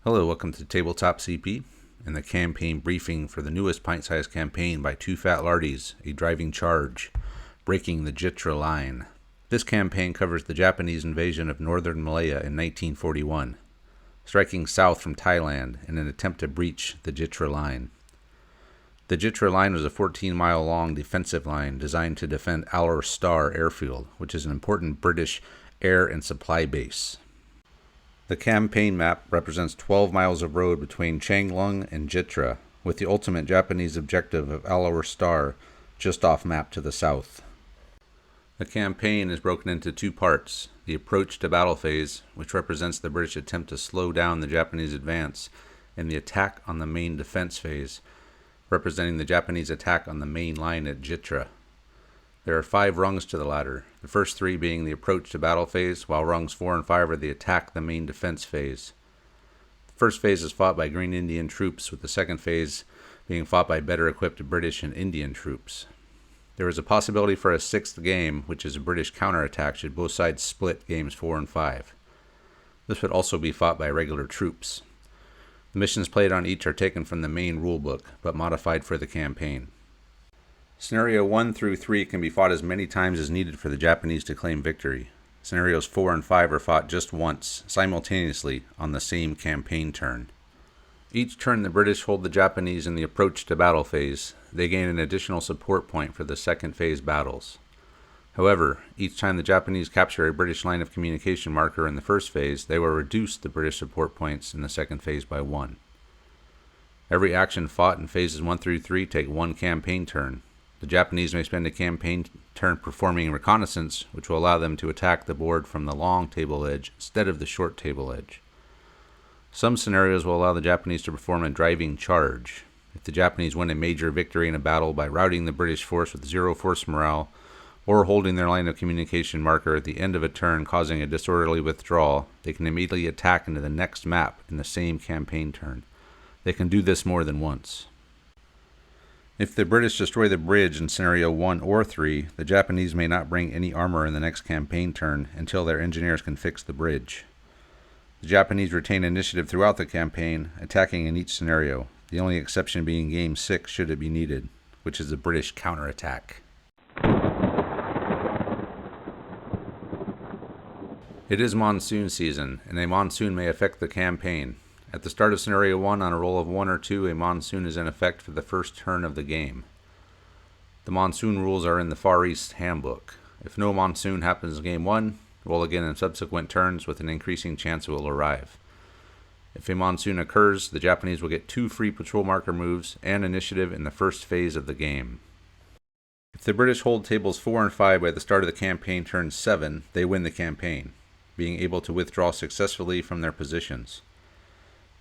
Hello, welcome to Tabletop CP and the campaign briefing for the newest Pint Sized Campaign by Too Fat Lardies, A Driving Charge, Breaking the Jitra Line. This campaign covers the Japanese invasion of northern Malaya in 1941, striking south from Thailand in an attempt to breach the Jitra Line. The Jitra Line was a 14-mile-long defensive line designed to defend Al Star Airfield, which is an important British air and supply base. The campaign map represents 12 miles of road between Changlung and Jitra, with the ultimate Japanese objective of Al Star just off map to the south. The campaign is broken into two parts: the approach to battle phase, which represents the British attempt to slow down the Japanese advance, and the attack on the main defense phase, representing the Japanese attack on the main line at Jitra. There are 5 rungs to the ladder, the first 3 being the approach to battle phase, while rungs 4 and 5 are the attack the main defense phase. The first phase is fought by Green Indian troops, with the second phase being fought by better equipped British and Indian troops. There is a possibility for a 6th game, which is a British counterattack should both sides split games 4 and 5. This would also be fought by regular troops. The missions played on each are taken from the main rulebook, but modified for the campaign. Scenario 1 through 3 can be fought as many times as needed for the Japanese to claim victory. Scenarios 4 and 5 are fought just once, simultaneously, on the same campaign turn. Each turn the British hold the Japanese in the approach to battle phase, they gain an additional support point for the second phase battles. However, each time the Japanese capture a British line of communication marker in the first phase, they will reduce the British support points in the second phase by 1. Every action fought in phases 1 through 3 take 1 campaign turn. The Japanese may spend a campaign turn performing reconnaissance, which will allow them to attack the board from the long table edge instead of the short table edge. Some scenarios will allow the Japanese to perform a driving charge. If the Japanese win a major victory in a battle by routing the British force with 0 force morale, or holding their line of communication marker at the end of a turn causing a disorderly withdrawal, they can immediately attack into the next map in the same campaign turn. They can do this more than once. If the British destroy the bridge in Scenario 1 or 3, the Japanese may not bring any armor in the next campaign turn until their engineers can fix the bridge. The Japanese retain initiative throughout the campaign, attacking in each scenario, the only exception being Game 6 should it be needed, which is the British counterattack. It is monsoon season, and a monsoon may affect the campaign. At the start of Scenario 1, on a roll of 1 or 2, a monsoon is in effect for the first turn of the game. The monsoon rules are in the Far East Handbook. If no monsoon happens in Game 1, roll again in subsequent turns with an increasing chance it will arrive. If a monsoon occurs, the Japanese will get 2 free patrol marker moves and initiative in the first phase of the game. If the British hold tables 4 and 5 by the start of the campaign turn 7, they win the campaign, being able to withdraw successfully from their positions.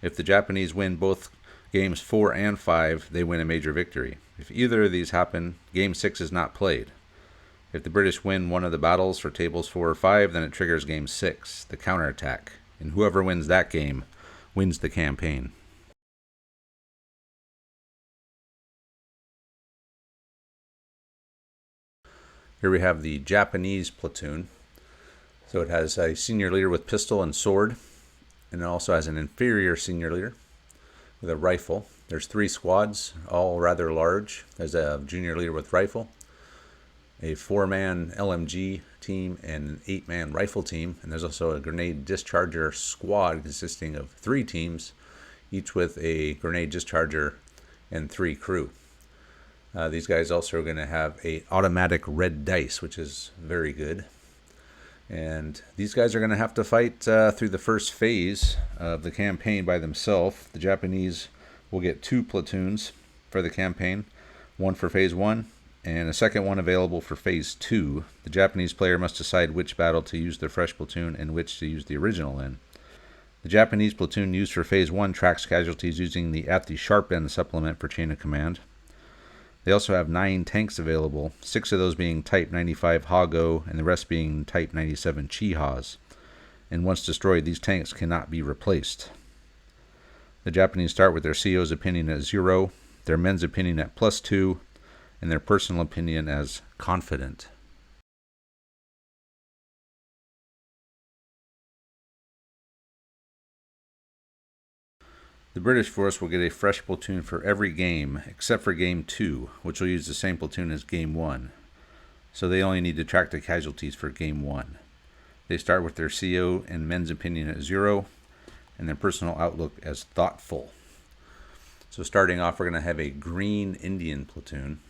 If the Japanese win both games 4 and 5, they win a major victory. If either of these happen, Game 6 is not played. If the British win one of the battles for tables 4 or 5, then it triggers Game 6, the counterattack, and whoever wins that game wins the campaign. Here we have the Japanese platoon. So it has a senior leader with pistol and sword, and it also has an inferior senior leader with a rifle. There's 3 squads, all rather large. There's a junior leader with rifle, a 4-man LMG team, and an 8-man rifle team. And there's also a grenade discharger squad consisting of 3 teams, each with a grenade discharger and 3 crew. These guys also are going to have an automatic red dice, which is very good. And these guys are going to have to fight through the first phase of the campaign by themselves. The Japanese will get 2 platoons for the campaign, 1 for phase 1 and a second one available for phase 2. The Japanese player must decide which battle to use their fresh platoon and which to use the original in. The Japanese platoon used for phase 1 tracks casualties using the At the Sharp End supplement for chain of command. They also have 9 tanks available, 6 of those being Type 95 Hago and the rest being Type 97 Chihas. And once destroyed, these tanks cannot be replaced. The Japanese start with their CO's opinion at 0, their men's opinion at +2, and their personal opinion as confident. The British force will get a fresh platoon for every game, except for Game 2, which will use the same platoon as Game 1. So they only need to track the casualties for Game 1. They start with their CO and men's opinion at 0, and their personal outlook as thoughtful. So starting off, we're going to have a green Indian platoon.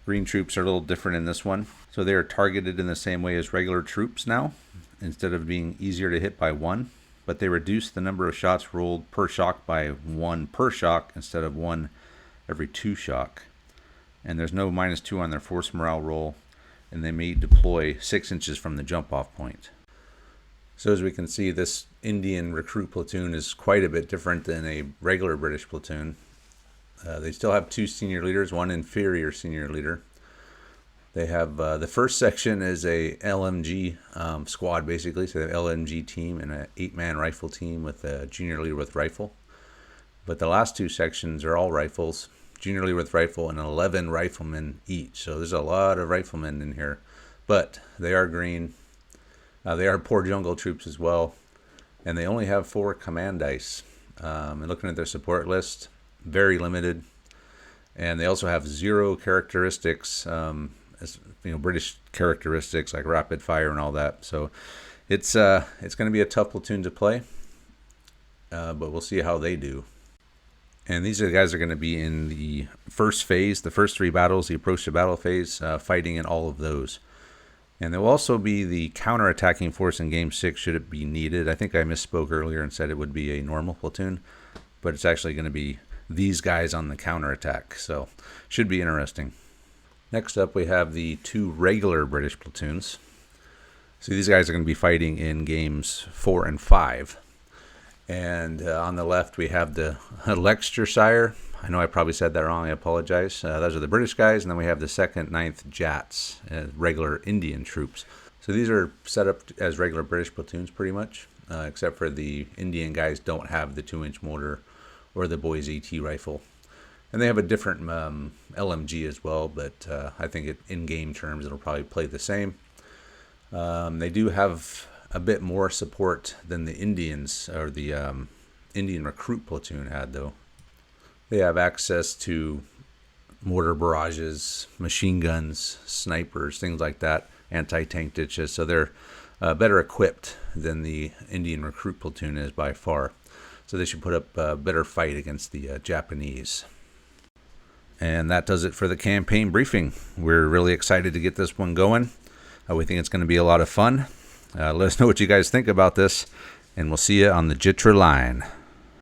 Green troops are a little different in this one. So they are targeted in the same way as regular troops now, instead of being easier to hit by 1. But they reduce the number of shots rolled per shock by 1 per shock instead of 1 every 2 shock. And there's no -2 on their force morale roll, and they may deploy 6 inches from the jump-off point. So as we can see, this Indian recruit platoon is quite a bit different than a regular British platoon. They still have 2 senior leaders, 1 inferior senior leader. They have the first section is a LMG squad, basically. So they have LMG team and an 8-man rifle team with a junior leader with rifle. But the last 2 sections are all rifles, junior leader with rifle, and 11 riflemen each. So there's a lot of riflemen in here. But they are green. They are poor jungle troops as well. And they only have 4 command dice. And looking at their support list, very limited. And they also have 0 characteristics, British characteristics like rapid fire and all that. So it's going to be a tough platoon to play, but we'll see how they do. And these are the guys that are going to be in the first phase, the first 3 battles, the approach to battle phase, fighting in all of those. And there will also be the counter-attacking force in Game 6 should it be needed. I think I misspoke earlier and said it would be a normal platoon, but it's actually going to be these guys on the counterattack, so should be interesting. Next up, we have the 2 regular British platoons. So these guys are going to be fighting in games 4 and 5. And on the left, we have the Leicestershire. I know I probably said that wrong. I apologize. Those are the British guys. And then we have the 2nd, 9th Jats, regular Indian troops. So these are set up as regular British platoons pretty much, except for the Indian guys don't have the 2-inch mortar or the Boys AT rifle. And they have a different LMG as well, but I think in game terms it'll probably play the same. They do have a bit more support than the Indians or the Indian recruit platoon had, though. They have access to mortar barrages, machine guns, snipers, things like that, anti-tank ditches. So they're better equipped than the Indian recruit platoon is by far. So they should put up a better fight against the Japanese. And that does it for the campaign briefing. We're really excited to get this one going. We think it's going to be a lot of fun. Let us know what you guys think about this, and we'll see you on the Jitra line.